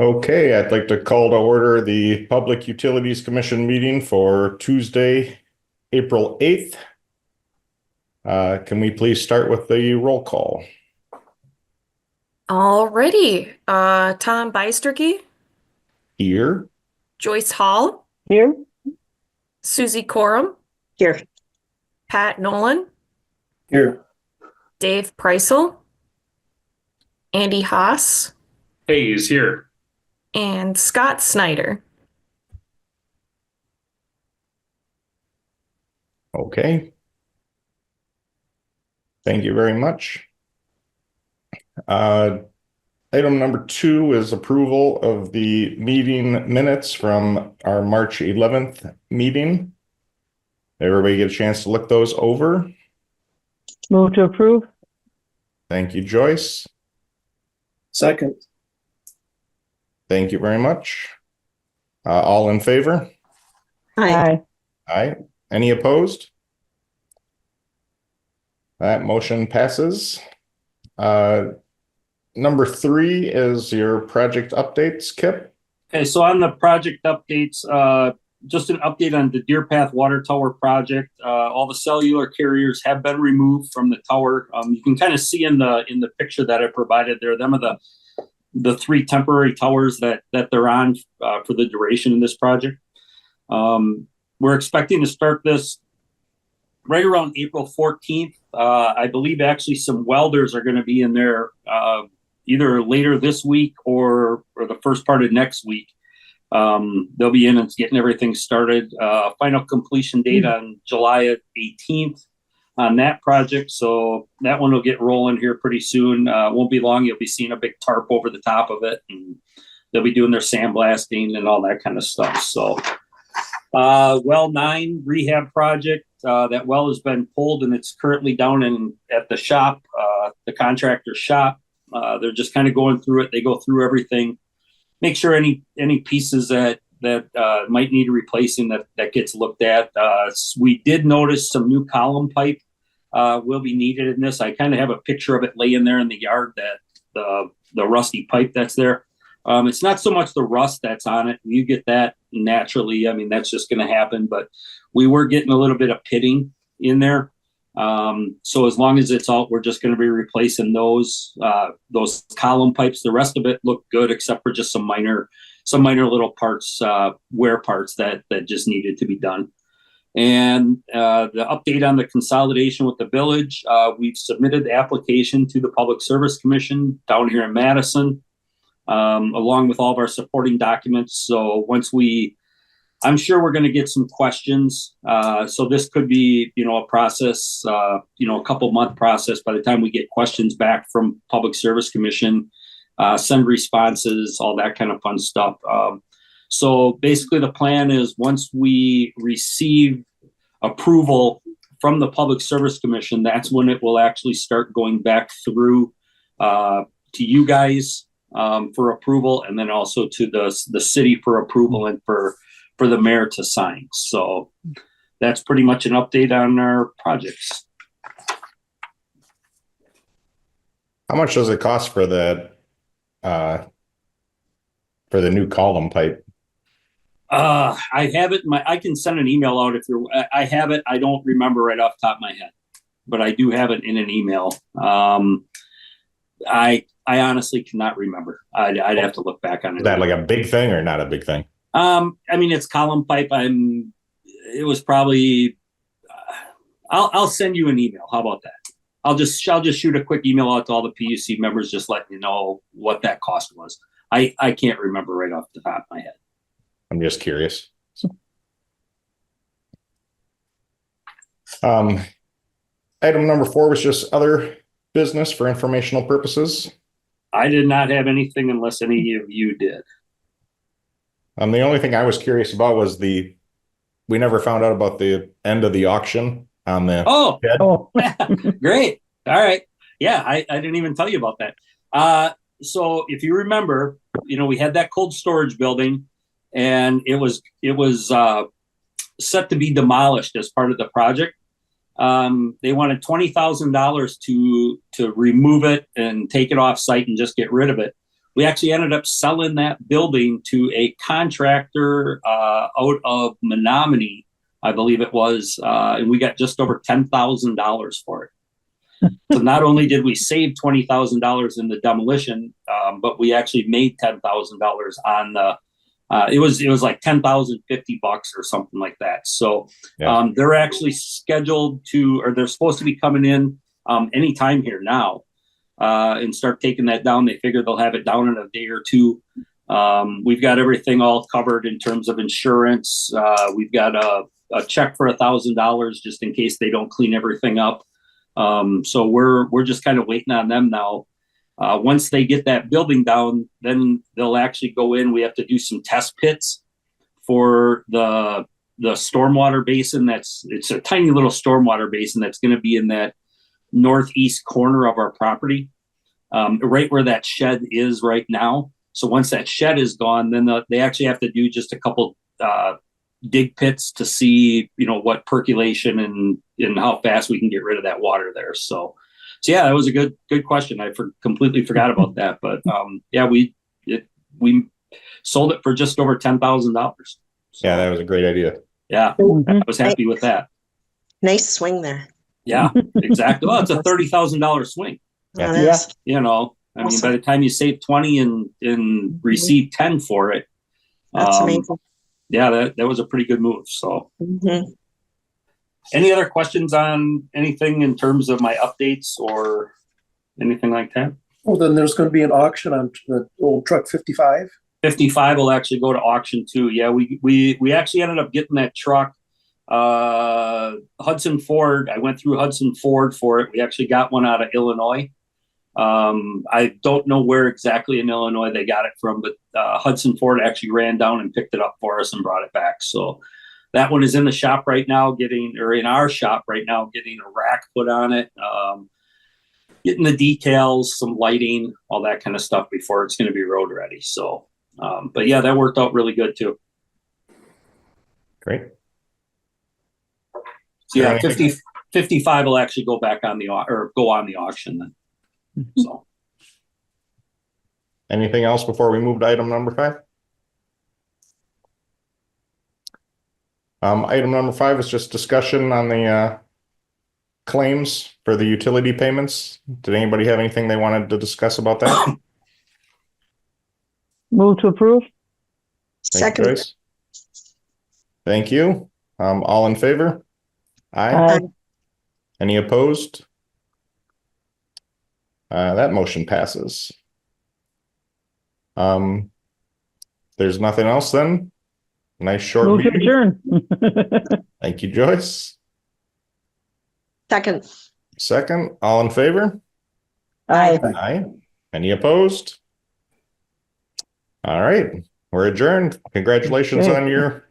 Okay, I'd like to call to order the Public Utilities Commission meeting for Tuesday, April 8th. Can we please start with the roll call? Alrighty. Tom Bysterkey, Here. Joyce Hall, Here. Susie Coram, Here. Pat Nolan, Here. Dave Preisel, Andy Haas, Hey, he's here. and Scott Snyder. Okay. Thank you very much. Item number 2 is approval of the meeting minutes from our March 11th meeting. Everybody get a chance to look those over. Move to approve. Thank you, Joyce. Second. Thank you very much. All in favor? Aye. Aye. Any opposed? That motion passes. Number 3 is your project updates, Kip. Okay, so on the project updates, just an update on the Deer Path Water Tower project. All the cellular carriers have been removed from the tower. You can kind of see in the picture that I provided there, them are the 3 temporary towers that they're on for the duration of this project. We're expecting to start this right around April 14th. I believe actually some welders are going to be in there either later this week or the first part of next week. They'll be in and getting everything started. Final completion date on July 18th on that project. So that one will get rolling here pretty soon. Won't be long. You'll be seeing a big tarp over the top of it, and they'll be doing their sandblasting and all that kind of stuff. So well 9 rehab project. That well has been pulled and it's currently down at the shop, the contractor's shop. They're just kind of going through it. They go through everything, make sure any pieces that might need replacing that gets looked at. We did notice some new column pipe will be needed in this. I kind of have a picture of it laying there in the yard, that the rusty pipe that's there. It's not so much the rust that's on it. You get that naturally. I mean, that's just going to happen, but we were getting a little bit of pitting in there. So as long as it's out, we're just going to be replacing those column pipes. The rest of it looked good, except for just some minor little parts, wear parts that just needed to be done. And the update on the consolidation with the village, we've submitted the application to the Public Service Commission down here in Madison, along with all of our supporting documents. So I'm sure we're going to get some questions. So this could be, a process, a couple month process by the time we get questions back from Public Service Commission, send responses, all that kind of fun stuff. So basically the plan is once we receive approval from the Public Service Commission, that's when it will actually start going back through to you guys for approval, and then also to the city for approval and for the mayor to sign. So that's pretty much an update on our projects. How much does it cost for that, for the new column pipe? I have it. I can send an email out I have it. I don't remember right off the top of my head, but I do have it in an email. I honestly cannot remember. I'd have to look back on it. Is that like a big thing or not a big thing? I mean, it's column pipe. It was probably, I'll send you an email. How about that? I'll just shoot a quick email out to all the PUC members, just letting you know what that cost was. I can't remember right off the top of my head. I'm just curious. Item number 4 was just other business for informational purposes. I did not have anything unless any of you did. The only thing I was curious about was we never found out about the end of the auction on the shed. Oh. Great. All right. Yeah, I didn't even tell you about that. So if you remember, we had that cold storage building, and it was set to be demolished as part of the project. They wanted $20,000 to remove it and take it off site and just get rid of it. we actually ended up selling that building to a contractor out of Menominee, I believe it was, and we got just over $10,000 for it. So not only did we save $20,000 in the demolition, but we actually made $10,000 on the. It was like $10,050 or something like that. So they're actually scheduled to, or they're supposed to be coming in anytime here now and start taking that down. They figure they'll have it down in a day or two. We've got everything all covered in terms of insurance. We've got a check for $1,000 just in case they don't clean everything up. So we're just kind of waiting on them now. Once they get that building down, then they'll actually go in. We have to do some test pits for the stormwater basin. It's a tiny little stormwater basin that's going to be in that northeast corner of our property, right where that shed is right now. So once that shed is gone, then they actually have to do just a couple dig pits to see, what percolation and how fast we can get rid of that water there. So yeah, that was a good question. I completely forgot about that, but we sold it for just over $10,000. So, Yeah, that was a great idea. Yeah, I was happy with that. Nice swing there. Yeah, exactly. Well, it's a $30,000 swing. Yeah. It is. I mean, by the time you save 20 and receive 10 for it, That's amazing. Yeah, that was a pretty good move. So. Mhm. Any other questions on anything in terms of my updates or anything like that? Well, then there's going to be an auction on the old truck 55. 55 will actually go to auction too. Yeah, we actually ended up getting that truck. Hudson Ford, I went through Hudson Ford for it. We actually got one out of Illinois. I don't know where exactly in Illinois they got it from, but Hudson Ford actually ran down and picked it up for us and brought it back. So that one is in the shop right now, in our shop right now, getting a rack put on it, getting the details, some lighting, all that kind of stuff before it's going to be road ready. So, but yeah, that worked out really good too. Great. So yeah, 55 will actually go back on the auction then. So. Anything else before we move to item number 5? Item number 5 is just discussion on the claims for the utility payments. Did anybody have anything they wanted to discuss about that? Move to approve? Thank you, Second. Joyce. Thank you. All in favor? Aye. Aye. Any opposed? That motion passes. There's nothing else then? Nice short Move to meeting. adjourn. Thank you, Joyce. Second. Second, all in favor? Aye. Aye. Any opposed? All right, we're adjourned. Congratulations Okay. on your